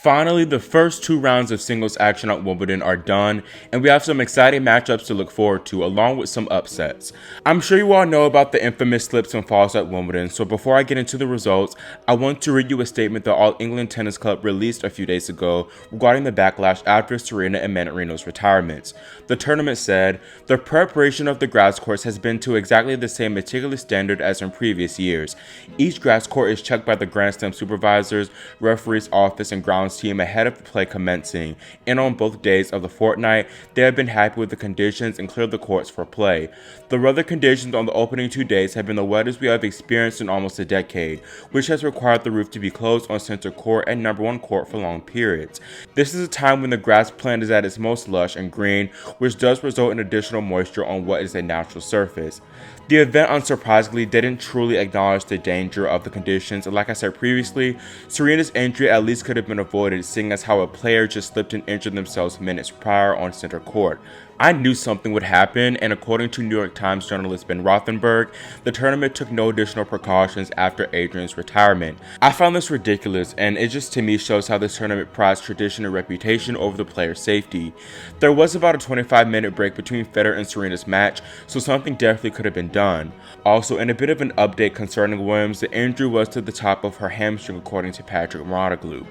Finally, the first two rounds of singles action at Wimbledon are done, and we have some exciting matchups to look forward to, along with some upsets. I'm sure you all know about the infamous slips and falls at Wimbledon, so before I get into the results, I want to read you a statement the All England Tennis Club released a few days ago regarding the backlash after Serena and Mannarino's retirements. The tournament said, "The preparation of the grass courts has been to exactly the same meticulous standard as in previous years. Each grass court is checked by the Grand Slam supervisors, referees' office, and grounds team ahead of the play commencing, and on both days of the fortnight, they have been happy with the conditions and cleared the courts for play. The weather conditions on the opening 2 days have been the wettest we have experienced in almost a decade, which has required the roof to be closed on center court and number one court for long periods. This is a time when the grass plant is at its most lush and green, which does result in additional moisture on what is a natural surface." The event unsurprisingly didn't truly acknowledge the danger of the conditions, and like I said previously, Serena's injury at least could have been avoided, seeing as how a player just slipped and injured themselves minutes prior on center court. I knew something would happen, and according to New York Times journalist Ben Rothenberg, the tournament took no additional precautions after Adrian's retirement. I found this ridiculous, and it just to me shows how this tournament prized tradition and reputation over the player's safety. There was about a 25-minute break between Federer and Serena's match, so something definitely could have been done. Also, in a bit of an update concerning Williams, the injury was to the top of her hamstring according to Patrick Mouratoglou.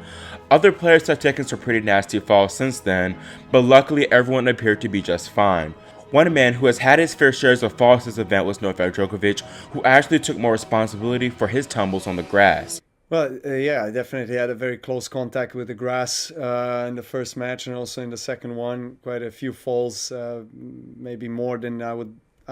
Other players have taken some pretty nasty falls since then, but luckily everyone appeared to be just fine. One man who has had his fair shares of falls this event was Novak Djokovic, who actually took more responsibility for his tumbles on the grass. Well, yeah, I definitely had a very close contact with the grass in the first match and also in the second one. Quite a few falls, maybe more than I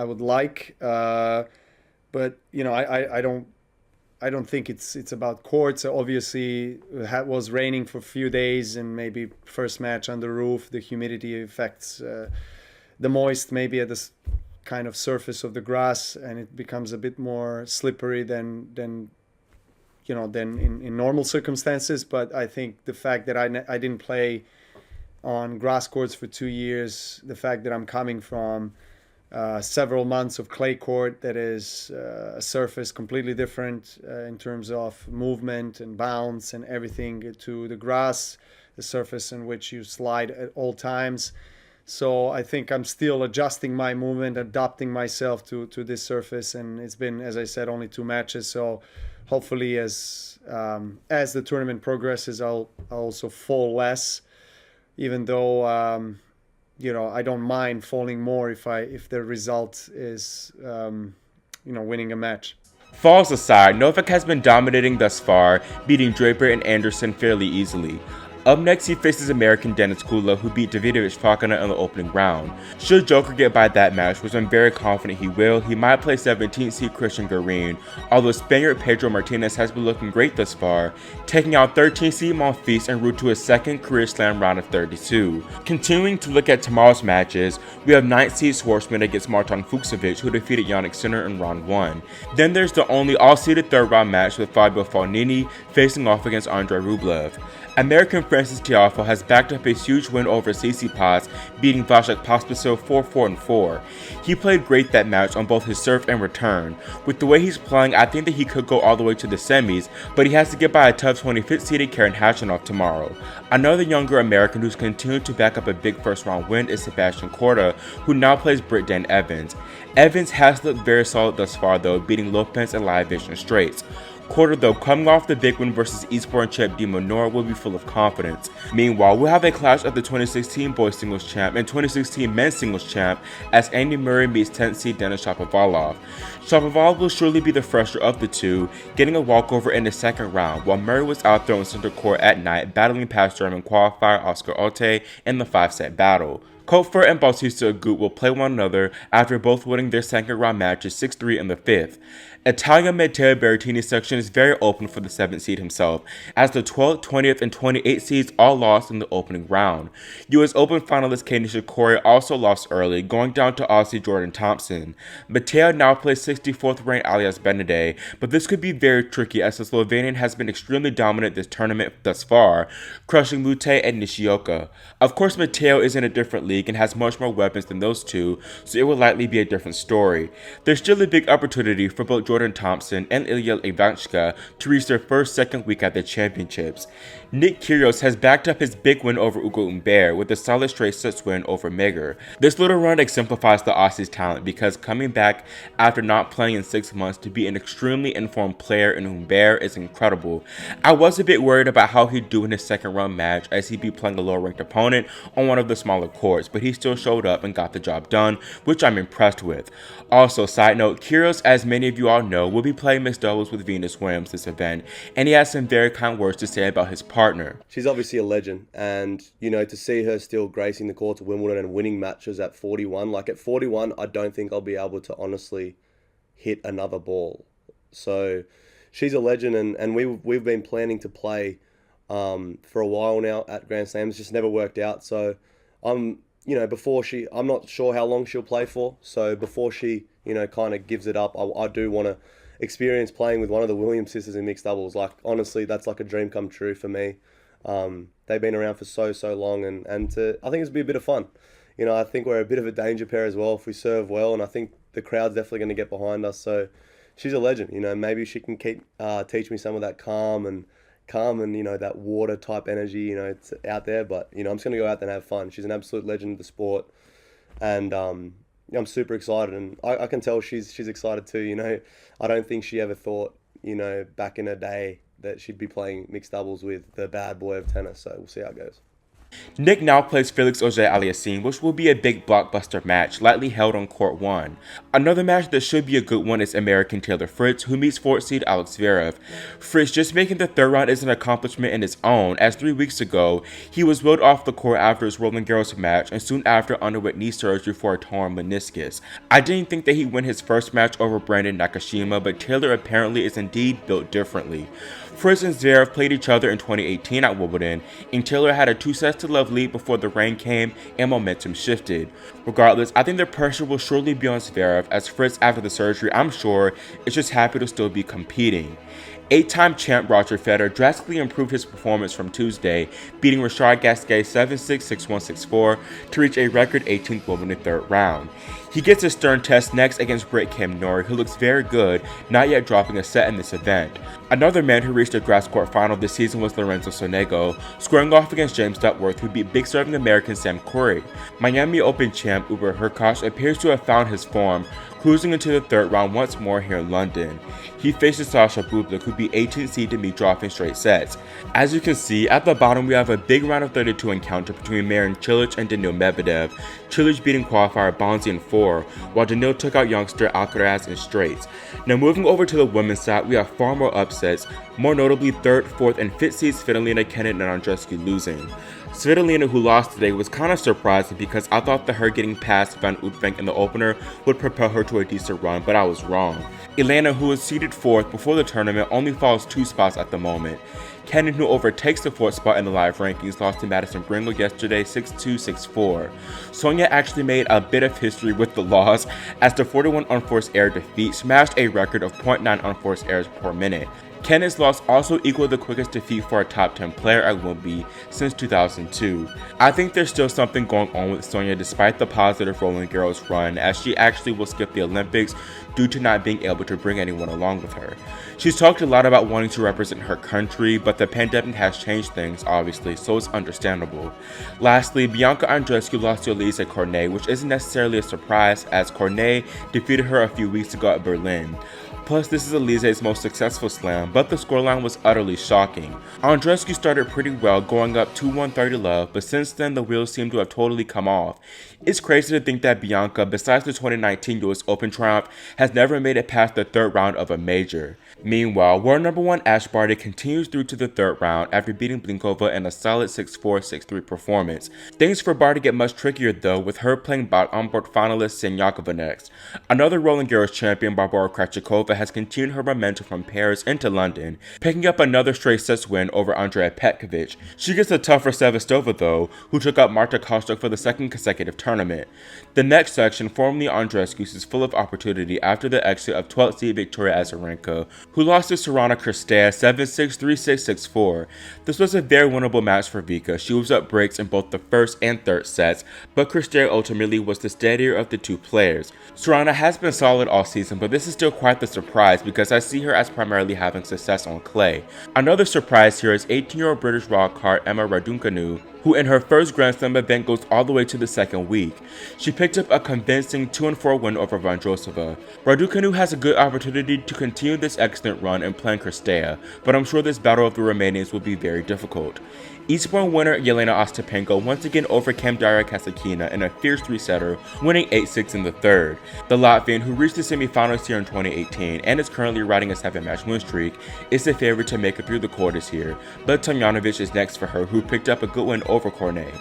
would like. But you know, I don't think it's about courts. Obviously, it was raining for a few days, and maybe first match on the roof, the humidity affects the moist maybe at this kind of surface of the grass, and it becomes a bit more slippery than in normal circumstances. But I think the fact that I didn't play on grass courts for 2 years, the fact that I'm coming from several months of clay court that is a surface completely different in terms of movement and bounce and everything to the grass, the surface in which you slide at all times. So I think I'm still adjusting my movement, adapting myself to this surface, and it's been, as I said, only 2 matches. So hopefully as the tournament progresses, I'll also fall less, even though I don't mind falling more if the result is winning a match. Falls aside, Novak has been dominating thus far, beating Draper and Anderson fairly easily. Up next, he faces American Denis Kula, who beat Davidovich Fokina in the opening round. Should Joker get by that match, which I'm very confident he will, he might play 17th seed Christian Garin, although Spaniard Pedro Martinez has been looking great thus far, taking out 13th seed Monfils en route to his second career slam round of 32. Continuing to look at tomorrow's matches, we have 9th seed Schwartzman against Martin Fucsovics, who defeated Jannik Sinner in round 1. Then there's the only all-seeded third round match with Fabio Fognini facing off against Andrei Rublev. American Francis Tiafoe has backed up his huge win over Tsitsipas, beating Vasek Pospisil 4-4-4. He played great that match on both his serve and return. With the way he's playing, I think that he could go all the way to the semis, but he has to get by a tough 25th seeded Karen Khachanov tomorrow. Another younger American who's continued to back up a big first round win is Sebastian Korda, who now plays Britt Dan Evans. Evans has looked very solid thus far though, beating Lopez and Lajovic in straights. Korda, though, coming off the big win versus Eastbourne champ Di Monor, will be full of confidence. Meanwhile, we'll have a clash of the 2016 boys singles champ and 2016 men's singles champ as Andy Murray meets 10th seed Denis Shapovalov. Shapovalov will surely be the fresher of the two, getting a walkover in the second round, while Murray was out there on center court at night, battling past German qualifier Oscar Otte in the 5-set battle. Koepfer and Bautista Agut will play one another after both winning their second round matches 6-3 in the 5th. Italian Matteo Berrettini's section is very open for the 7th seed himself, as the 12th, 20th, and 28th seeds all lost in the opening round. US Open finalist Kei Nishikori also lost early, going down to Aussie Jordan Thompson. Matteo now plays 64th ranked Alias Benede, but this could be very tricky as the Slovenian has been extremely dominant this tournament thus far, crushing Mute and Nishioka. Of course, Matteo is in a different league and has much more weapons than those two, so it will likely be a different story. There's still a big opportunity for both Jordan Thompson and Ilya Ivanchka to reach their second week at the championships. Nick Kyrgios has backed up his big win over Ugo Humbert with a solid straight sets win over Magyar. This little run exemplifies the Aussie's talent because coming back after not playing in 6 months to be an extremely informed player in Humbert is incredible. I was a bit worried about how he'd do in his second round match as he'd be playing a lower ranked opponent on one of the smaller courts, but he still showed up and got the job done, which I'm impressed with. Also, side note, Kyrgios, as many of you all know, will be playing mixed doubles with Venus Williams this event, and he has some very kind words to say about his partner. She's obviously a legend, and to see her still gracing the courts of Wimbledon and winning matches at 41, like at 41, I don't think I'll be able to honestly hit another ball. So she's a legend, and we've been planning to play for a while now at Grand Slams, just never worked out. So I'm not sure how long she'll play for. So before she, kind of gives it up, I do want to experience playing with one of the Williams sisters in mixed doubles. Like, honestly, that's like a dream come true for me. They've been around for so long, and I think it's be a bit of fun. I think we're a bit of a danger pair as well if we serve well, and I think the crowd's definitely going to get behind us. So she's a legend. Maybe she can teach me some of that calm and that water type energy. It's out there, but I'm just going to go out there and have fun. She's an absolute legend of the sport, and I'm super excited, and I can tell she's excited too. I don't think she ever thought back in her day that she'd be playing mixed doubles with the bad boy of tennis. So we'll see how it goes. Nick now plays Felix Auger-Aliassime, which will be a big blockbuster match, likely held on Court 1. Another match that should be a good one is American Taylor Fritz, who meets 4th seed Alex Zverev. Fritz just making the third round is an accomplishment in its own, as 3 weeks ago, he was wheeled off the court after his Roland Garros match and soon after underwent knee surgery for a torn meniscus. I didn't think that he'd win his first match over Brandon Nakashima, but Taylor apparently is indeed built differently. Fritz and Zverev played each other in 2018 at Wimbledon, and Taylor had a 2-set-to-love lead before the rain came and momentum shifted. Regardless, I think the pressure will surely be on Zverev, as Fritz, after the surgery, I'm sure, is just happy to still be competing. 8-time champ Roger Federer drastically improved his performance from Tuesday, beating Richard Gasquet 7-6, 6-1, 6-4 to reach a record 18th Wimbledon third round. He gets a stern test next against Brit Kim Norrie, who looks very good, not yet dropping a set in this event. Another man who reached a grass court final this season was Lorenzo Sonego, squaring off against James Duckworth, who beat big serving American Sam Querrey. Miami Open champ Uber Hurkacz appears to have found his form, cruising into the third round once more here in London. He faces Sasha Bublik, who beat 18th seed to meet dropping straight sets. As you can see, at the bottom we have a big round of 32 encounter between Marin Cilic and Daniil Medvedev, Cilic beating qualifier Bonzi in 4, while Daniil took out youngster Alcaraz in straights. Now moving over to the women's side, we have far more upsets, more notably 3rd, 4th, and 5th seeds Svitolina, Kennett, and Andreescu losing. Svitolina, who lost today, was kind of surprising because I thought that her getting past Van Uytvanck in the opener would propel her to a decent run, but I was wrong. Elena, who was seeded 4th before the tournament, only falls 2 spots at the moment. Kennett, who overtakes the 4th spot in the live rankings, lost to Madison Bringle yesterday 6-2, 6-4. Sonia actually made a bit of history with the loss, as the 41 unforced error defeat smashed a record of 0.9 unforced errors per minute. Kennett's loss also equaled the quickest defeat for a top 10 player at Wimbledon since 2002. I think there's still something going on with Sonia despite the positive Roland Garros run, as she actually will skip the Olympics due to not being able to bring anyone along with her. She's talked a lot about wanting to represent her country, but the pandemic has changed things, obviously, so it's understandable. Lastly, Bianca Andreescu lost to Elise Cornet, which isn't necessarily a surprise, as Cornet defeated her a few weeks ago at Berlin. Plus, this is Elise's most successful slam, but the scoreline was utterly shocking. Andreescu started pretty well, going up 2-1 30 love, but since then the wheels seem to have totally come off. It's crazy to think that Bianca, besides the 2019 US Open triumph, has never made it past the third round of a major. Meanwhile, world number 1 Ash Barty continues through to the third round after beating Blinkova in a solid 6-4, 6-3 performance. Things for Barty get much trickier though, with her playing on-board finalist Siniakova next. Another Roland Garros champion, Barbora Krejcikova, has continued her momentum from Paris into London, picking up another straight sets win over Andrea Petkovic. She gets a tougher Sevastova though, who took out Marta Kostyuk for the second consecutive tournament. The next section, formerly Andreescu's, is full of opportunity after the exit of 12th seed Victoria Azarenka, who lost to Sorana Cirstea 7-6, 3-6, 6-4. This was a very winnable match for Vika. She was up breaks in both the first and third sets, but Cirstea ultimately was the steadier of the two players. Sorana has been solid all season, but this is still quite the surprise surprise because I see her as primarily having success on clay. Another surprise here is 18-year-old British wildcard Emma Raducanu, who in her first Grand Slam event goes all the way to the second week. She picked up a convincing 2-4 win over Vondrousova. Raducanu has a good opportunity to continue this excellent run in playing Kristea, but I'm sure this battle of the Romanians will be very difficult. Eastbourne winner Yelena Ostapenko once again overcame Daria Kasatkina in a fierce 3-setter, winning 8-6 in the third. The Latvian, who reached the semifinals here in 2018 and is currently riding a 7-match win streak, is the favorite to make it through the quarters here, but Tomljanovic is next for her, who picked up a good win over Cornet.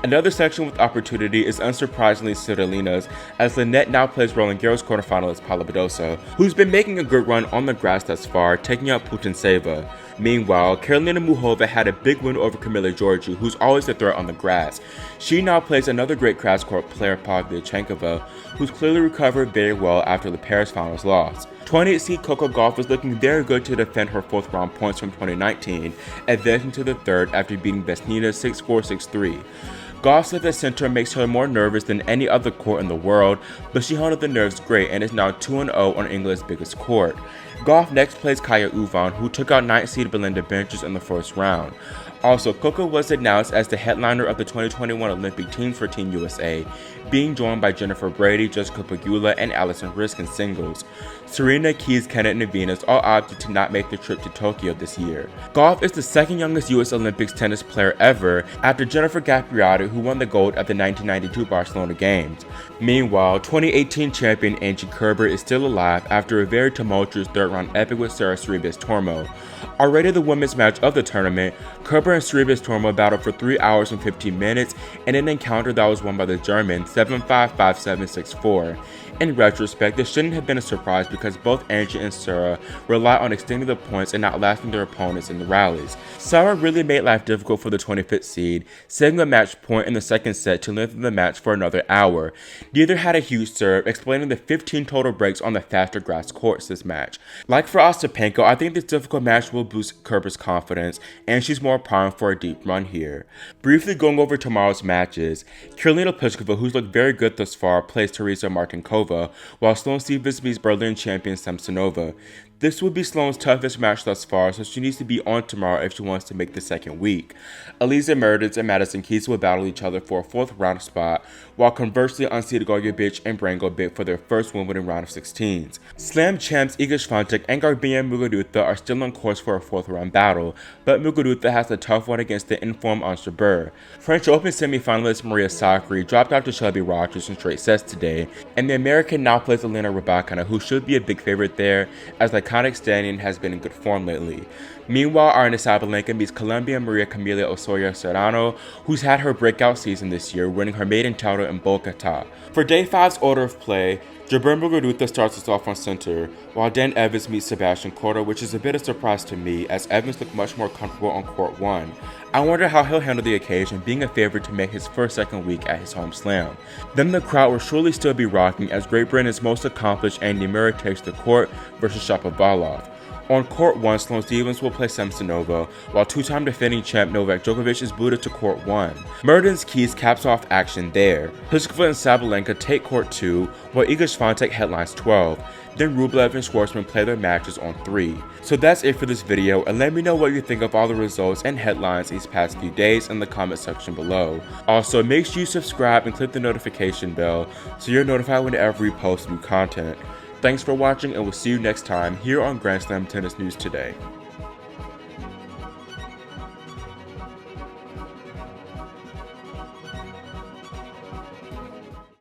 Another section with opportunity is unsurprisingly Svitolina's, as Linette now plays Roland Garros quarterfinalist Paula Badosa, who's been making a good run on the grass thus far, taking out Putintseva. Meanwhile, Karolina Muchova had a big win over Camila Giorgi, who's always a threat on the grass. She now plays another great grass court player, Pavlyuchenkova, who's clearly recovered very well after the Paris finals loss. 28 seed Coco Gauff was looking very good to defend her 4th round points from 2019, advancing to the 3rd after beating Vesnina 6-4, 6-3. Gauff's at the center makes her more nervous than any other court in the world, but she handled the nerves great and is now 2-0 on England's biggest court. Gauff next plays Kaya Uvan, who took out 9th seed Belinda Bencic in the first round. Also, Coco was announced as the headliner of the 2021 Olympic teams for Team USA, being joined by Jennifer Brady, Jessica Pegula, and Alison Risk in singles. Serena, Keys, Kenneth, and Venus all opted to not make the trip to Tokyo this year. Gauff is the second youngest US Olympics tennis player ever, after Jennifer Gapriati, who won the gold at the 1992 Barcelona Games. Meanwhile, 2018 champion Angie Kerber is still alive after a very tumultuous third-round epic with Sarah Sorribes Tormo. Already the women's match of the tournament, Kerber and Sorribes Tormo battled for 3 hours and 15 minutes in an encounter that was won by the Germans 7-5, 5-7, 6-4. In retrospect, this shouldn't have been a surprise because both Angie and Sarah rely on extending the points and outlasting their opponents in the rallies. Sarah really made life difficult for the 25th seed, setting a match point in the second set to lengthen the match for another hour. Neither had a huge serve, explaining the 15 total breaks on the faster grass courts this match. Like for Ostapenko, I think this difficult match will boost Kerber's confidence, and she's more primed for a deep run here. Briefly going over tomorrow's matches, Karolina Pliskova, who's looked very good thus far, plays Teresa Martinkova, while Sloane Stephens beats Berlin champion Samsonova. This will be Sloane's toughest match thus far, so she needs to be on tomorrow if she wants to make the second week. Eliza Meredith and Madison Keys will battle each other for a 4th round spot, while conversely unseeded Gogovic and Brango bid for their first Wimbledon round of 16s. Slam champs Iga Swiatek and Garbine Muguruza are still on course for a 4th round battle, but Muguruza has a tough one against the informed Ons Jabeur. French Open semifinalist Maria Sakkari dropped out to Shelby Rogers in straight sets today, and the American now plays Elena Rybakina, who should be a big favorite there, as the iconic stallion has been in good form lately. Meanwhile, Aryna Sabalenka meets Colombian Maria Camila Osorio Serrano, who's had her breakout season this year, winning her maiden title in Bogota. For Day 5's order of play, Jabeur Muguruza starts us off on center, while Dan Evans meets Sebastian Korda, which is a bit of a surprise to me, as Evans looked much more comfortable on court 1. I wonder how he'll handle the occasion, being a favorite to make his first second week at his home slam. Then the crowd will surely still be rocking as Great Britain's most accomplished Andy Murray takes the court versus Shapovalov. On court 1, Sloane Stephens will play Samsonova, while 2-time defending champ Novak Djokovic is booted to court 1. Mertens Keys caps off action there. Pliskova and Sabalenka take court 2, while Iga Swiatek headlines 12. Then Rublev and Schwartzman play their matches on 3. So that's it for this video, and let me know what you think of all the results and headlines these past few days in the comment section below. Also, make sure you subscribe and click the notification bell so you're notified whenever we post new content. Thanks for watching, and we'll see you next time here on Grand Slam Tennis News Today.